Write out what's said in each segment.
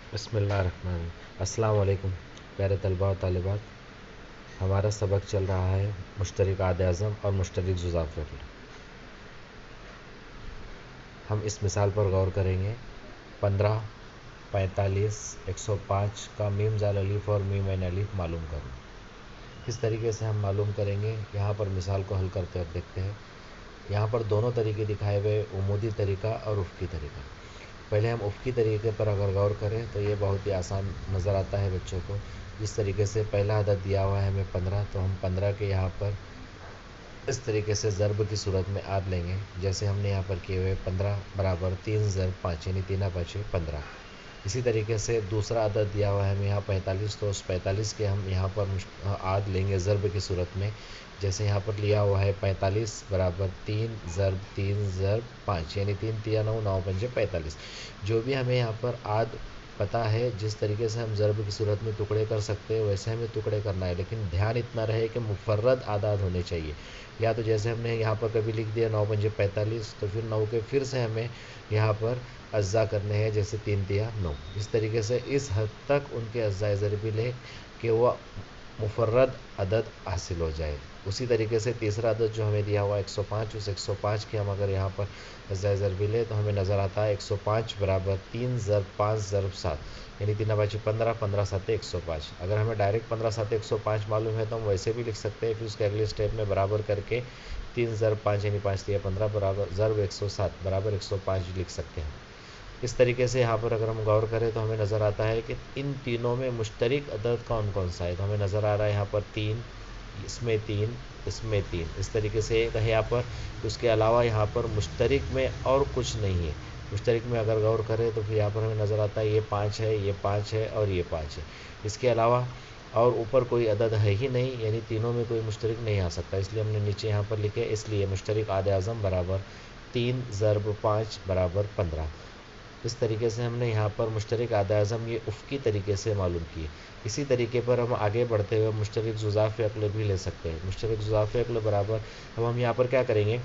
بسم اللہ الرحمن الرحیم۔ السلام علیکم پیارے طلباء و طالبات، ہمارا سبق چل رہا ہے مشترک عاد اعظم اور مشترک جزاف فعل۔ ہم اس مثال پر غور کریں گے۔ 15، 45، 105 کا میم زال الف اور میم عین الف معلوم کرنا۔ کس طریقے سے ہم معلوم کریں گے، یہاں پر مثال کو حل کرتے وقت دیکھتے ہیں۔ یہاں پر دونوں طریقے دکھائے ہوئے، عمودی طریقہ اور افقی طریقہ۔ پہلے ہم افقی طریقے پر اگر غور کریں تو یہ بہت ہی آسان نظر آتا ہے بچوں کو۔ جس طریقے سے پہلا عدد دیا ہوا ہے ہمیں 15، تو ہم 15 کے یہاں پر اس طریقے سے ضرب کی صورت میں عاد لیں گے، جیسے ہم نے یہاں پر کیے ہوئے 15 برابر 3 ضرب 5 یعنی 3 5 15۔ اسی طریقے سے دوسرا عدد دیا ہوا ہے ہمیں یہاں 45، تو اس 45 کے ہم یہاں پر عاد لیں گے ضرب کی صورت میں، جیسے یہاں پر لیا ہوا ہے 45 برابر 3 ضرب 3 ضرب 5 یعنی 3 3 9 9 5 45۔ جو بھی ہمیں یہاں پر عاد پتہ ہے، جس طریقے سے ہم ضرب کی صورت میں ٹکڑے کر سکتے ہیں ویسے ہمیں ٹکڑے کرنا ہے، لیکن دھیان اتنا رہے کہ مفرد اعداد ہونے چاہیے۔ یا تو جیسے ہم نے یہاں پر کبھی لکھ دیا 9 5 45، تو پھر 9 کے پھر سے ہمیں یہاں پر اجزا کرنے ہیں، جیسے 3 3 9۔ اس طریقے سے اس حد تک ان کے اجزائے ضربی لیں کہ وہ مفرد عدد حاصل ہو جائے۔ اسی طریقے سے تیسرا عدد جو ہمیں دیا ہوا 105، اس 105 کے ہم اگر یہاں پر اجزائے ضربی لیں تو ہمیں نظر آتا ہے 105 برابر 3 ضرب 5 ضرب 7 یعنی 3 5 15 15 7 105۔ اگر ہمیں ڈائریکٹ 15 7 105 معلوم ہے تو ہم ویسے بھی لکھ سکتے ہیں، پھر اس کے اگلے اسٹیپ میں برابر کر کے 3 ضرب 5 یعنی 5 3 15 برابر ضرب 107 برابر 105 لکھ سکتے ہیں۔ اس طریقے سے یہاں پر اگر ہم غور کریں تو ہمیں نظر آتا ہے کہ ان تینوں میں مشترک عدد کون کون سا ہے، تو ہمیں نظر آ رہا ہے یہاں پر 3، اس میں 3، اس میں 3۔ اس طریقے سے ایک ہے یہاں پر، اس کے علاوہ یہاں پر مشترک میں اور کچھ نہیں ہے۔ مشترک میں اگر غور کریں تو پھر یہاں پر ہمیں نظر آتا ہے یہ 5 ہے، یہ 5 ہے اور یہ 5 ہے۔ اس کے علاوہ اور اوپر کوئی عدد ہے ہی نہیں، یعنی تینوں میں کوئی مشترک نہیں آ سکتا، اس لیے ہم نے نیچے یہاں پر لکھے، اس لیے مشترک عاد اعظم برابر 3 ضرب 5 برابر 15۔ اس طریقے سے ہم نے یہاں پر مشترک عاد اعظم یہ افقی طریقے سے معلوم کیے۔ اسی طریقے پر ہم آگے بڑھتے ہوئے مشترک جزاف عقل بھی لے سکتے ہیں۔ مشترک جزاف عقل برابر، اب ہم یہاں پر کیا کریں گے،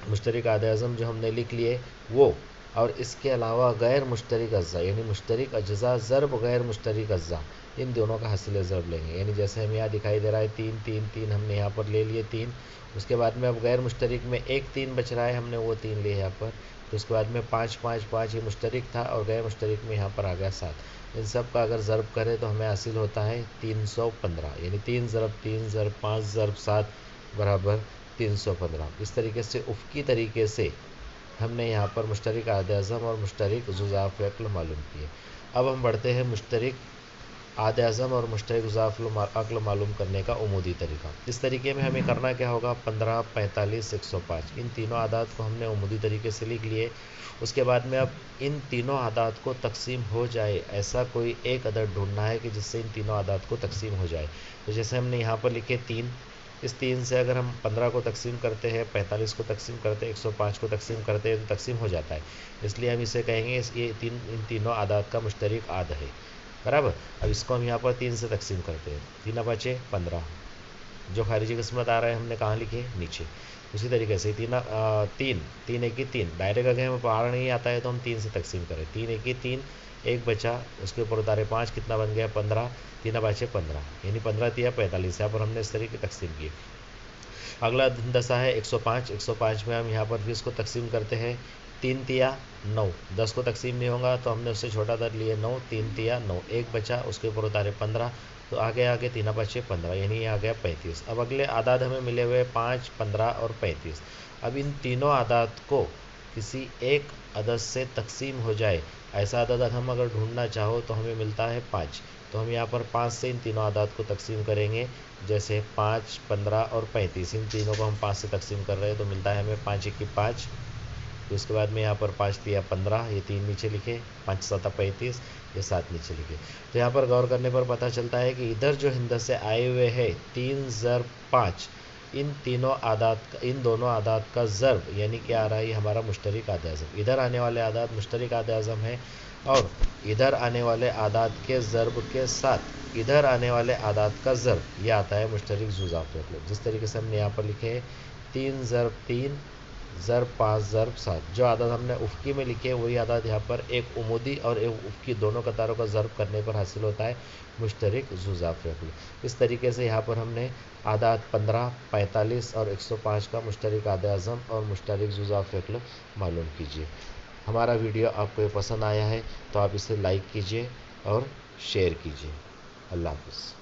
مشترک عاد اعظم جو ہم نے لکھ لیے وہ، اور اس کے علاوہ غیر مشترک اجزاء یعنی مشترک اجزاء ضرب غیر مشترک اجزاء، ان دونوں کا حاصل ضرب لیں گے۔ یعنی جیسے ہم یہاں دکھائی دے رہا ہے 3 3 3، ہم نے یہاں پر لے لیے 3۔ اس کے بعد میں اب غیر مشترک میں ایک 3 بچ رہا ہے، ہم نے وہ 3 لیے یہاں پر۔ تو اس کے بعد میں 5 5 5 یہ مشترک تھا اور غیر مشترک میں یہاں پر آ گیا 7۔ ان سب کا اگر ضرب کرے تو ہمیں حاصل ہوتا ہے 315، یعنی 3 ضرب 3 ضرب 5 ضرب 7 برابر 315۔ اس طریقے سے افقی طریقے سے ہم نے یہاں پر مشترک عاد اعظم اور مشترک جزاف عقل معلوم کیے۔ اب ہم بڑھتے ہیں مشترک عاد اعظم اور مشترک جزاف عقل معلوم کرنے کا عمودی طریقہ۔ اس طریقے میں ہمیں کرنا کیا ہوگا، 15 45 105 ان تینوں اعداد کو ہم نے عمودی طریقے سے لکھ لیے۔ اس کے بعد میں اب ان تینوں اعداد کو تقسیم ہو جائے ایسا کوئی ایک عدد ڈھونڈنا ہے کہ جس سے ان تینوں اعداد کو تقسیم ہو جائے۔ تو جیسے ہم نے یہاں پر لکھے 3، اس 3 سے اگر ہم 15 کو تقسیم کرتے ہیں، 45 کو تقسیم کرتے ہیں، 105 کو تقسیم کرتے ہیں تو تقسیم ہو جاتا ہے، اس لیے ہم اسے کہیں گے یہ ان تینوں اعداد کا مشترک عاد ہے برابر۔ اب اس کو ہم یہاں پر 3 سے تقسیم کرتے ہیں، 3 5 15، جو خارجی قسمت آ رہا ہے ہم نے کہاں لکھے، نیچے۔ اسی طریقے سے 3 3 1 3، ڈائریکٹ اگر ہمیں پہاڑ نہیں آتا ہے تو ہم 3 سے تقسیم کریں، 3 1 3، ایک بچا، اس کے اوپر اتارے 5، کتنا بن گیا 15، 3 5 15 یعنی 15 3 45۔ یہاں پر ہم نے اس طریقے تقسیم کی۔ اگلا دسا ہے 105، 105 میں ہم یہاں پر بھی اس کو تقسیم کرتے ہیں، 3 3 9، 10 کو تقسیم نہیں ہوگا تو ہم نے اس سے چھوٹا عدد لیے 9، 3 3 9، ایک بچا، اس کے اوپر اتارے 15، تو آگے 3 5 15 یعنی یہ آ گیا 35۔ اب اگلے اعداد ہمیں ملے ہوئے 5 15 اور 35۔ اب ان تینوں اعداد کو کسی ایک عدد سے تقسیم ہو جائے ایسا عدد ہم اگر ڈھونڈنا چاہو تو ہمیں ملتا ہے 5۔ تو ہم یہاں پر 5 سے ان تینوں اعداد کو تقسیم کریں گے، جیسے 5 15 اور 35، ان تینوں کو ہم 5 سے تقسیم کر رہے ہیں تو ملتا ہے ہمیں 5 1 5۔ تو اس کے بعد میں یہاں پر 5 3 15، یہ 3 نیچے لکھے، 5 7 35، یہ 7 نیچے لکھے۔ تو یہاں پر غور کرنے پر پتہ چلتا ہے کہ ادھر جو ہندس سے آئے ہوئے ہے 3 ضرب 5، ان دونوں اعداد کا ضرب یعنی کیا آ رہا ہے، یہ ہمارا مشترک عاد اعظم۔ ادھر آنے والے اعداد مشترک عاد اعظم ہے، اور ادھر آنے والے اعداد کے ضرب کے ساتھ ادھر آنے والے اعداد کا ضرب، یہ آتا ہے مشترک جزاف عقل۔ جس طریقے سے ہم نے یہاں پر لکھے 3 ضرب 3 ضرب 5 ضرب 7، جو عدد ہم نے افقی میں لکھے وہی عدد یہاں پر ایک عمودی اور ایک افقی دونوں قطاروں کا ضرب کرنے پر حاصل ہوتا ہے مشترک ذو فعل۔ اس طریقے سے یہاں پر ہم نے اعداد 15، 45 اور 105 کا مشترک عدد اعظم اور مشترک ذو فعل معلوم کیجیے۔ ہمارا ویڈیو آپ کو پسند آیا ہے تو آپ اسے لائک کیجیے اور شیئر کیجیے۔ اللہ حافظ۔